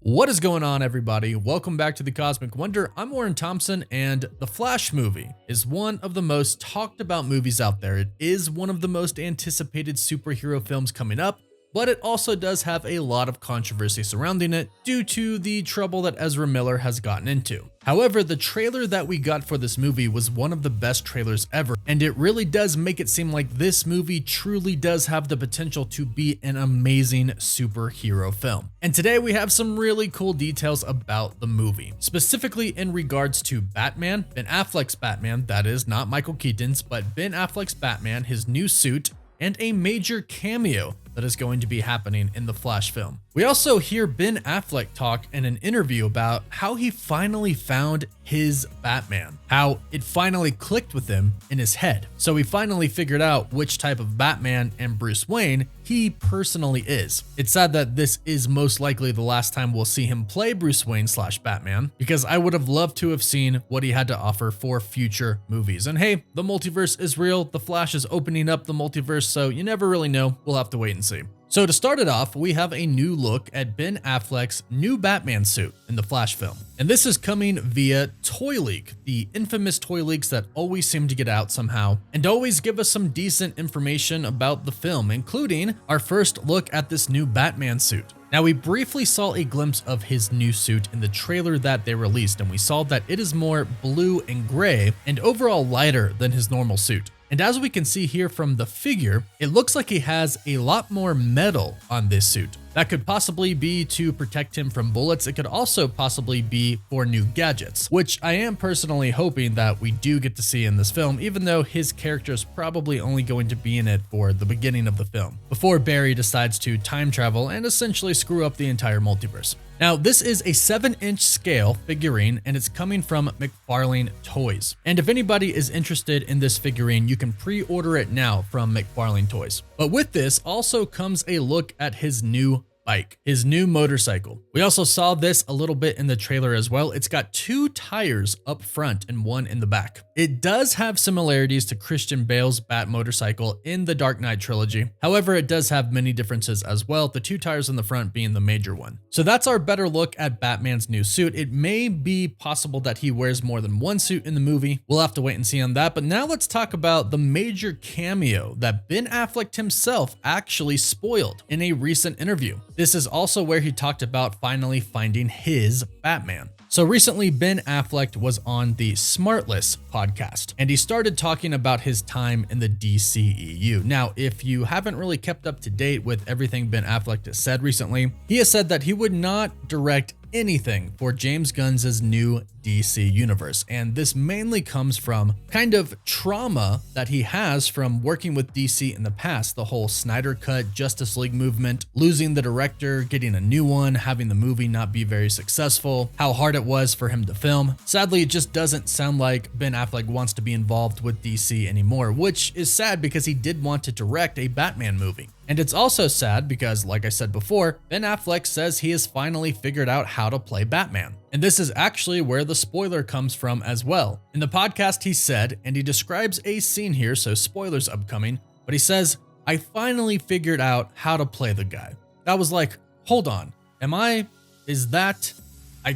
What is going on, everybody? Welcome back to the Cosmic Wonder. I'm Warren Thompson, and the Flash movie is one of the most talked about movies out there. It is one of the most anticipated superhero films coming up, but it also does have a lot of controversy surrounding it due to the trouble that Ezra Miller has gotten into. However, the trailer that we got for this movie was one of the best trailers ever, and it really does make it seem like this movie truly does have the potential to be an amazing superhero film. And today we have some really cool details about the movie, specifically in regards to Batman, Ben Affleck's Batman, that is not Michael Keaton's, but Ben Affleck's Batman, his new suit, and a major cameo that is going to be happening in the Flash film. We also hear Ben Affleck talk in an interview about how he finally found his Batman, how it finally clicked with him in his head. So he finally figured out which type of Batman and Bruce Wayne he personally is. It's sad that this is most likely the last time we'll see him play Bruce Wayne / Batman, because I would have loved to have seen what he had to offer for future movies. And hey, the multiverse is real. The Flash is opening up the multiverse, so you never really know. We'll have to wait and see. So to start it off, we have a new look at Ben Affleck's new Batman suit in the Flash film. And this is coming via Toy Leak, the infamous toy leaks that always seem to get out somehow and always give us some decent information about the film, including our first look at this new Batman suit. Now, we briefly saw a glimpse of his new suit in the trailer that they released, and we saw that it is more blue and gray and overall lighter than his normal suit. And as we can see here from the figure, it looks like he has a lot more metal on this suit. That could possibly be to protect him from bullets. It could also possibly be for new gadgets, which I am personally hoping that we do get to see in this film, even though his character is probably only going to be in it for the beginning of the film, before Barry decides to time travel and essentially screw up the entire multiverse. Now, this is a 7-inch scale figurine, and it's coming from McFarlane Toys. And if anybody is interested in this figurine, you can pre-order it now from McFarlane Toys. But with this also comes a look at his new bike, his new motorcycle. We also saw this a little bit in the trailer as well. It's got 2 tires up front and 1 in the back. It does have similarities to Christian Bale's Bat motorcycle in the Dark Knight trilogy. However, it does have many differences as well, the 2 tires in the front being the major one. So that's our better look at Batman's new suit. It may be possible that he wears more than one suit in the movie. We'll have to wait and see on that. But now let's talk about the major cameo that Ben Affleck himself actually spoiled in a recent interview. This is also where he talked about finally finding his Batman. So recently, Ben Affleck was on the Smartless podcast, and he started talking about his time in the DCEU. Now, if you haven't really kept up to date with everything Ben Affleck has said recently, he has said that he would not direct anything for James Gunn's new DC universe. And this mainly comes from kind of trauma that he has from working with DC in the past, the whole Snyder Cut Justice League movement, losing the director, getting a new one, having the movie not be very successful, how hard it was for him to film. Sadly, it just doesn't sound like Ben Affleck wants to be involved with DC anymore, which is sad because he did want to direct a Batman movie. And it's also sad because, like I said before, Ben Affleck says he has finally figured out how to play Batman. And this is actually where the spoiler comes from as well. In the podcast, he said, and he describes a scene here, so spoilers upcoming, but he says, "I finally figured out how to play the guy." That was like, hold on, I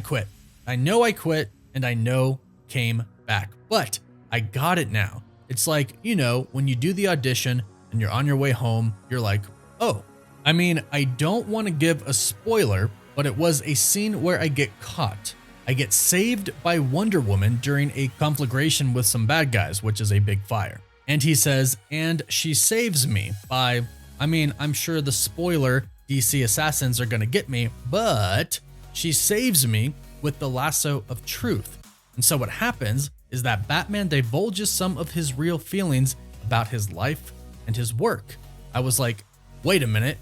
quit. I know I quit, and I know came back, but I got it now. It's like, when you do the audition, and you're on your way home, you're like, oh, I don't want to give a spoiler, but it was a scene where I get caught. I get saved by Wonder Woman during a conflagration with some bad guys, which is a big fire. And he says, and she saves me by, I'm sure the spoiler DC assassins are going to get me, but she saves me with the lasso of truth. And so what happens is that Batman divulges some of his real feelings about his life and his work. I was like, wait a minute,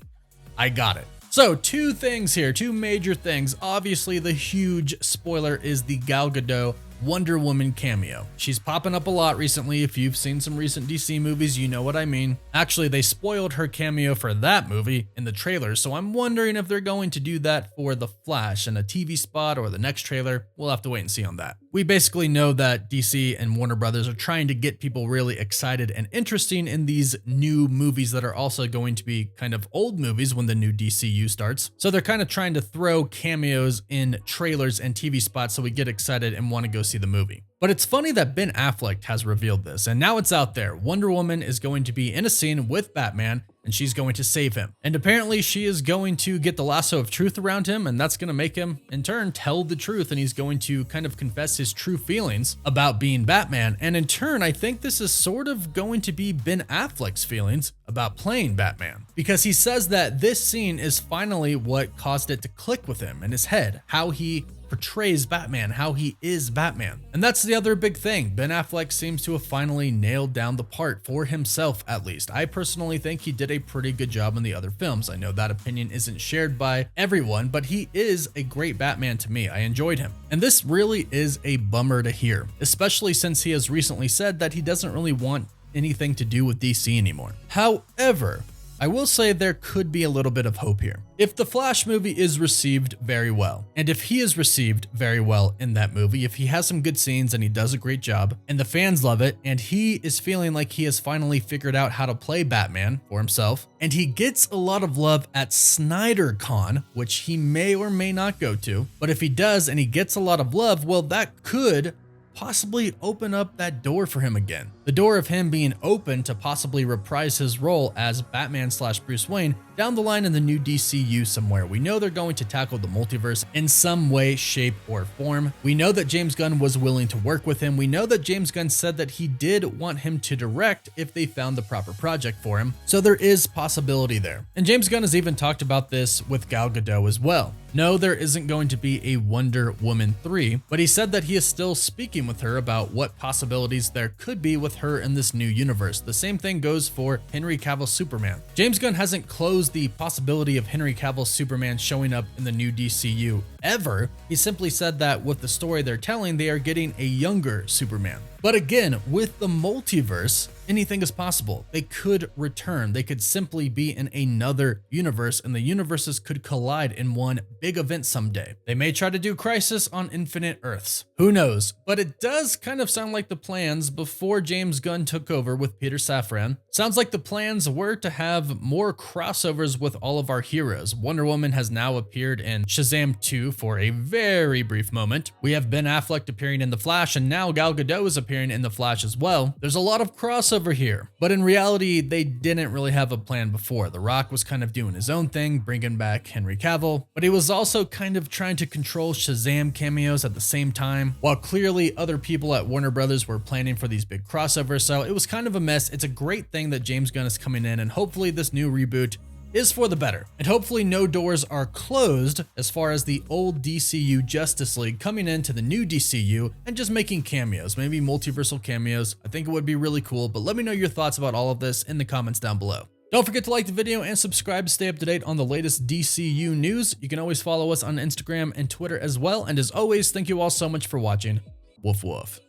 I got it. So 2 things here, 2 major things. Obviously, the huge spoiler is the Gal Gadot Wonder Woman cameo. She's popping up a lot recently. If you've seen some recent DC movies, you know what I mean. Actually, they spoiled her cameo for that movie in the trailer, so I'm wondering if they're going to do that for The Flash in a TV spot or the next trailer. We'll have to wait and see on that. We basically know that DC and Warner Brothers are trying to get people really excited and interesting in these new movies that are also going to be kind of old movies when the new DCU starts. So they're kind of trying to throw cameos in trailers and TV spots so we get excited and want to go see the movie. But it's funny that Ben Affleck has revealed this, and now it's out there. Wonder Woman is going to be in a scene with Batman, and she's going to save him. And apparently she is going to get the lasso of truth around him, and that's going to make him, in turn, tell the truth, and he's going to kind of confess his true feelings about being Batman. And in turn, I think this is sort of going to be Ben Affleck's feelings about playing Batman, because he says that this scene is finally what caused it to click with him in his head, how he portrays Batman, how he is Batman. And that's the other big thing. Ben Affleck seems to have finally nailed down the part for himself, at least. I personally think he did a pretty good job in the other films. I know that opinion isn't shared by everyone, but he is a great Batman to me. I enjoyed him. And this really is a bummer to hear, especially since he has recently said that he doesn't really want anything to do with DC anymore. However, I will say there could be a little bit of hope here. If the Flash movie is received very well, and if he is received very well in that movie, if he has some good scenes and he does a great job, and the fans love it, and he is feeling like he has finally figured out how to play Batman for himself, and he gets a lot of love at SnyderCon, which he may or may not go to, but if he does and he gets a lot of love, well, that could possibly open up that door for him again. The door of him being open to possibly reprise his role as Batman/Bruce Wayne down the line in the new DCU somewhere. We know they're going to tackle the multiverse in some way, shape, or form. We know that James Gunn was willing to work with him. We know that James Gunn said that he did want him to direct if they found the proper project for him. So there is possibility there. And James Gunn has even talked about this with Gal Gadot as well. No, there isn't going to be a Wonder Woman 3, but he said that he is still speaking with her about what possibilities there could be with her in this new universe. The same thing goes for Henry Cavill's Superman. James Gunn hasn't closed the possibility of Henry Cavill's Superman showing up in the new DCU ever. He simply said that with the story they're telling, they are getting a younger Superman. But again, with the multiverse, anything is possible. They could return. They could simply be in another universe, and the universes could collide in one big event someday. They may try to do Crisis on Infinite Earths. Who knows? But it does kind of sound like the plans before James Gunn took over with Peter Safran. Sounds like the plans were to have more crossovers with all of our heroes. Wonder Woman has now appeared in Shazam 2 for a very brief moment. We have Ben Affleck appearing in The Flash, and now Gal Gadot is appearing in The Flash as well. There's a lot of crossover here, but in reality, they didn't really have a plan before. The Rock was kind of doing his own thing, bringing back Henry Cavill, but he was also kind of trying to control Shazam cameos at the same time, while clearly other people at Warner Brothers were planning for these big crossovers, so it was kind of a mess. It's a great thing that James Gunn is coming in, and hopefully this new reboot is for the better. And hopefully no doors are closed as far as the old DCU Justice League coming into the new DCU and just making cameos, maybe multiversal cameos. I think it would be really cool, but let me know your thoughts about all of this in the comments down below. Don't forget to like the video and subscribe to stay up to date on the latest DCU news. You can always follow us on Instagram and Twitter as well. And as always, thank you all so much for watching. Woof woof.